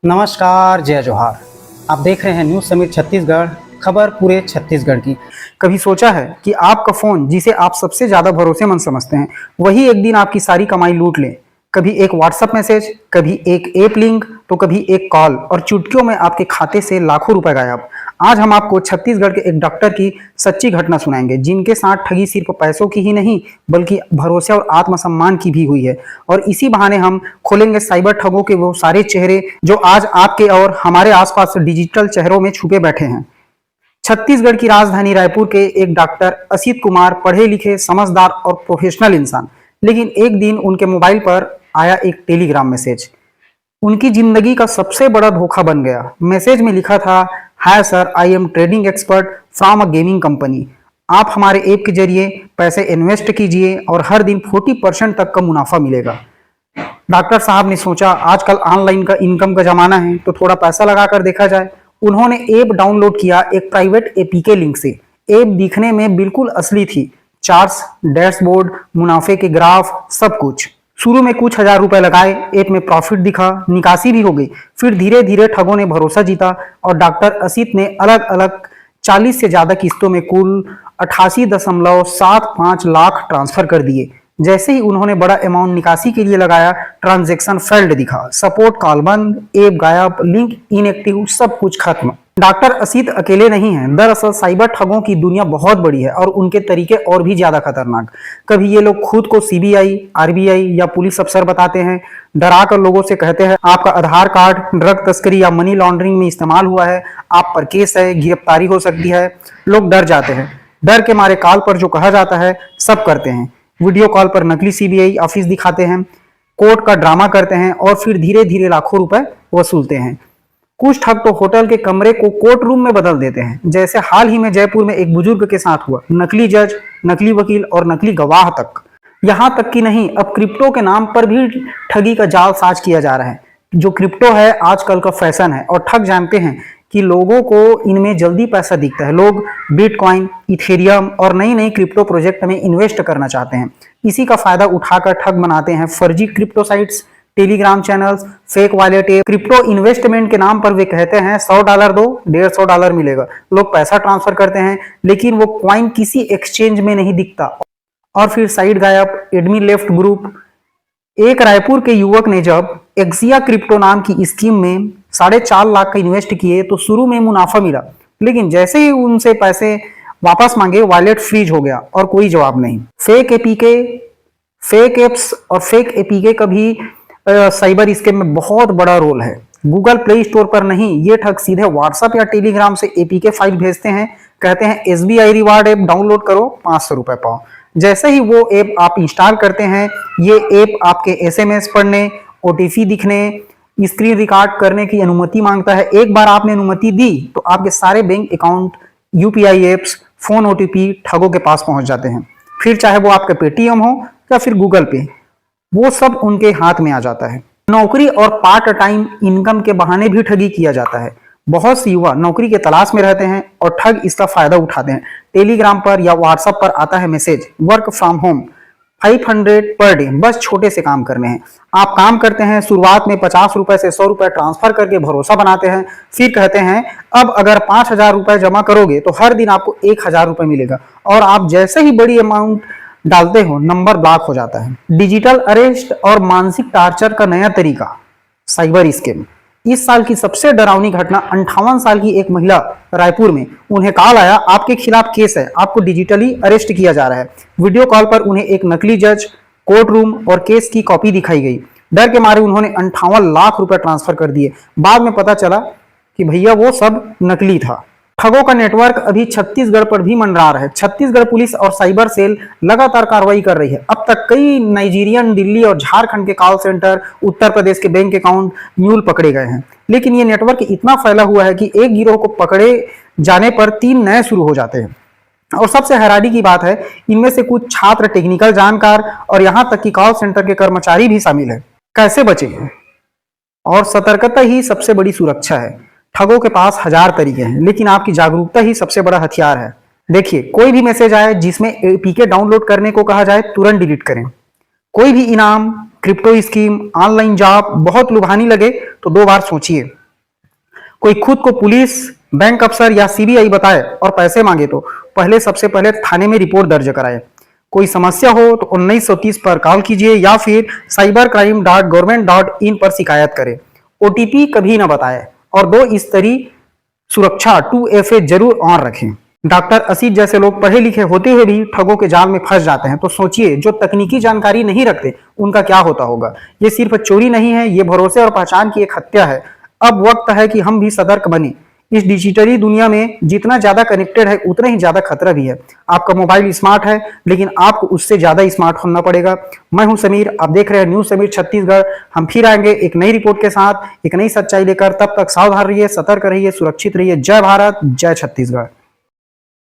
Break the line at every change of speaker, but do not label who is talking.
नमस्कार, जय जोहार। आप देख रहे हैं न्यूज़ समिट छत्तीसगढ़, खबर पूरे छत्तीसगढ़ की। कभी सोचा है कि आपका फ़ोन जिसे आप सबसे ज़्यादा भरोसेमंद समझते हैं, वही एक दिन आपकी सारी कमाई लूट ले। कभी एक व्हाट्सएप मैसेज, कभी एक ऐप लिंक, तो कभी एक कॉल, और चुटकियों में आपके खाते से लाखों रुपए गायब। आज हम आपको छत्तीसगढ़ के एक डॉक्टर की सच्ची घटना सुनाएंगे, जिनके साथ ठगी सिर्फ पैसों की ही नहीं, बल्कि भरोसे और आत्मसम्मान की भी हुई है। और इसी बहाने हम खोलेंगे साइबर ठगों के वो सारे चेहरे जो आज आपके और हमारे आसपास डिजिटल चेहरों में छुपे बैठे हैं। छत्तीसगढ़ की राजधानी रायपुर के एक डॉक्टर असित कुमार पढ़े लिखे, समझदार और प्रोफेशनल इंसान, लेकिन एक दिन उनके मोबाइल पर आया एक टेलीग्राम मैसेज उनकी जिंदगी का सबसे बड़ा धोखा बन गया। मैसेज में लिखा था, hi sir, I am trading expert from a gaming company. आप हमारे ऐप के जरिए पैसे इन्वेस्ट कीजिए और हर दिन 40% तक का मुनाफा मिलेगा। डॉक्टर साहब ने सोचा, आजकल ऑनलाइन का इनकम का जमाना है, तो थोड़ा पैसा लगा कर देखा जाए। उन्होंने ऐप डाउनलोड किया एक प्राइवेट एपीके लिंक से। ऐप दिखने में बिल्कुल असली थी, चार्ट्स, डैशबोर्ड, मुनाफे के ग्राफ, सब कुछ। शुरू में कुछ हजार रुपए लगाए, ऐप में प्रॉफिट दिखा, निकासी भी हो गई। फिर धीरे धीरे ठगों ने भरोसा जीता और डॉक्टर असित ने अलग अलग 40 से ज्यादा किस्तों में कुल 88.75 लाख ट्रांसफर कर दिए। जैसे ही उन्होंने बड़ा अमाउंट निकासी के लिए लगाया, ट्रांजैक्शन फेल्ड दिखा, सपोर्ट कॉल बंद, ऐप गायब, लिंक इनएक्टिव, सब कुछ खत्म। डॉक्टर असित अकेले नहीं हैं। दरअसल साइबर ठगों की दुनिया बहुत बड़ी है और उनके तरीके और भी ज्यादा खतरनाक। कभी ये लोग खुद को सीबीआई, आरबीआई या पुलिस अफसर बताते हैं, डरा कर लोगों से कहते हैं आपका आधार कार्ड ड्रग तस्करी या मनी लॉन्ड्रिंग में इस्तेमाल हुआ है, आप पर केस है, गिरफ्तारी हो सकती है। लोग डर जाते हैं। डर के मारे कॉल पर जो कहा जाता है सब करते हैं। वीडियो कॉल पर नकली सीबीआई ऑफिस दिखाते हैं, कोर्ट का ड्रामा करते हैं और फिर धीरे धीरे लाखों रुपए वसूलते हैं। कुछ ठग तो होटल के कमरे को कोर्ट रूम में बदल देते हैं, जैसे हाल ही में जयपुर में एक बुजुर्ग के साथ हुआ। नकली जज, नकली वकील और नकली गवाह तक। यहाँ तक कि नहीं, अब क्रिप्टो के नाम पर भी ठगी का जाल साज किया जा रहा है। जो क्रिप्टो है आजकल का फैशन है और ठग जानते हैं कि लोगों को इनमें जल्दी पैसा दिखता है। लोग बिटकॉइन, इथेरियम और नई नई क्रिप्टो प्रोजेक्ट में इन्वेस्ट करना चाहते हैं। इसी का फायदा उठाकर ठग बनाते हैं फर्जी crypto sites, Telegram channels, fake wallet. Crypto investment के नाम पर वे कहते हैं $100 दो, $150 मिलेगा। लोग पैसा ट्रांसफर करते हैं, लेकिन वो कॉइन किसी एक्सचेंज में नहीं दिखता और फिर साइट गायब, एडमिन लेफ्ट ग्रुप। एक रायपुर के युवक ने जब एक्सिया क्रिप्टो नाम की स्कीम में 4.5 लाख का इन्वेस्ट किए तो शुरू में मुनाफा मिला, लेकिन जैसे ही उनसे पैसे वापस मांगे, वॉलेट फ्रीज हो गया और कोई जवाब नहीं। फेक एप्स और फेक एपीके का भी साइबर स्कैम में बहुत बड़ा रोल है। गूगल प्ले स्टोर पर नहीं, ये ठग सीधे व्हाट्सएप या टेलीग्राम से एपीके फाइल भेजते हैं। कहते हैं एसबीआई रिवार्ड ऐप डाउनलोड करो, 500 रुपए पाओ। जैसे ही वो ऐप आप इंस्टॉल करते हैं, ये ऐप आपके एसएमएस पढ़ने, ओटीपी दिखने, स्क्रीन रिकॉर्ड करने की अनुमति मांगता है। एक बार आपने अनुमति दी तो आपके सारे bank account, UPI apps, phone OTP ठगों के पास पहुंच जाते हैं। फिर चाहे वो आपका पेटीएम हो या फिर गूगल पे, वो सब उनके हाथ में आ जाता है। नौकरी और पार्ट टाइम इनकम के बहाने भी ठगी किया जाता है। बहुत सी युवा नौकरी के तलाश में रहते हैं और ठग इसका फायदा उठाते हैं। टेलीग्राम पर या व्हाट्सएप पर आता है message, work from home, 500 per day, बस छोटे से काम करने हैं। आप काम करते हैं, शुरुआत में 50 रुपए से 100 रुपए ट्रांसफर करके भरोसा बनाते हैं। फिर कहते हैं अब अगर 5,000 रुपए जमा करोगे तो हर दिन आपको 1,000 रुपए मिलेगा, और आप जैसे ही बड़ी अमाउंट डालते हो, नंबर ब्लॉक हो जाता है। डिजिटल अरेस्ट और मानसिक टार्चर का नया तरीका, साइबर स्कैम। इस साल की सबसे डरावनी घटना, 58 साल की एक महिला रायपुर में, उन्हें कॉल आया आपके खिलाफ केस है, आपको डिजिटली अरेस्ट किया जा रहा है। वीडियो कॉल पर उन्हें एक नकली जज, कोर्ट रूम और केस की कॉपी दिखाई गई। डर के मारे उन्होंने 58 लाख रुपए ट्रांसफर कर दिए। बाद में पता चला कि भैया वो सब नकली था। ठगों का नेटवर्क अभी छत्तीसगढ़ पर भी मंडरा रहा है। छत्तीसगढ़ पुलिस और साइबर सेल लगातार कार्रवाई कर रही है। अब तक कई नाइजीरियन, दिल्ली और झारखंड के कॉल सेंटर, उत्तर प्रदेश के बैंक अकाउंट म्यूल पकड़े गए हैं। लेकिन ये नेटवर्क इतना फैला हुआ है कि एक गिरोह को पकड़े जाने पर 3 नए शुरू हो जाते हैं। और सबसे हैरानी की बात है, इनमें से कुछ छात्र, टेक्निकल जानकार और यहां तक कि कॉल सेंटर के कर्मचारी भी शामिल है। कैसे बचे? और सतर्कता ही सबसे बड़ी सुरक्षा है। ठगों के पास हजार तरीके हैं, लेकिन आपकी जागरूकता ही सबसे बड़ा हथियार है। देखिए, कोई भी मैसेज आए जिसमें एपीके डाउनलोड करने को कहा जाए, तुरंत डिलीट करें। कोई भी इनाम, क्रिप्टो स्कीम, ऑनलाइन जॉब बहुत लुभानी लगे तो 2 बार सोचिए। कोई खुद को पुलिस, बैंक अफसर या सीबीआई बताए और पैसे मांगे तो सबसे पहले थाने में रिपोर्ट दर्ज कराए। कोई समस्या हो तो 1930 पर कॉल कीजिए या फिर cybercrime.government.in पर शिकायत करें। ओटीपी कभी ना बताएं और 2 स्तरीय सुरक्षा 2FA जरूर ऑन रखें। डॉक्टर असीत जैसे लोग पढ़े लिखे होते हुए भी ठगों के जाल में फंस जाते हैं, तो सोचिए जो तकनीकी जानकारी नहीं रखते उनका क्या होता होगा। ये सिर्फ चोरी नहीं है, ये भरोसे और पहचान की एक हत्या है। अब वक्त है कि हम भी सतर्क बने। इस डिजिटली दुनिया में जितना ज्यादा कनेक्टेड है उतना ही ज्यादा खतरा भी है। आपका मोबाइल स्मार्ट है, लेकिन आपको उससे ज्यादा स्मार्ट होना पड़ेगा। मैं हूं समीर, आप देख रहे हैं न्यूज समीर छत्तीसगढ़। हम फिर आएंगे एक नई रिपोर्ट के साथ, एक नई सच्चाई लेकर। तब तक सावधान रहिए, सतर्क रहिए, सुरक्षित रहिए। जय भारत, जय छत्तीसगढ़।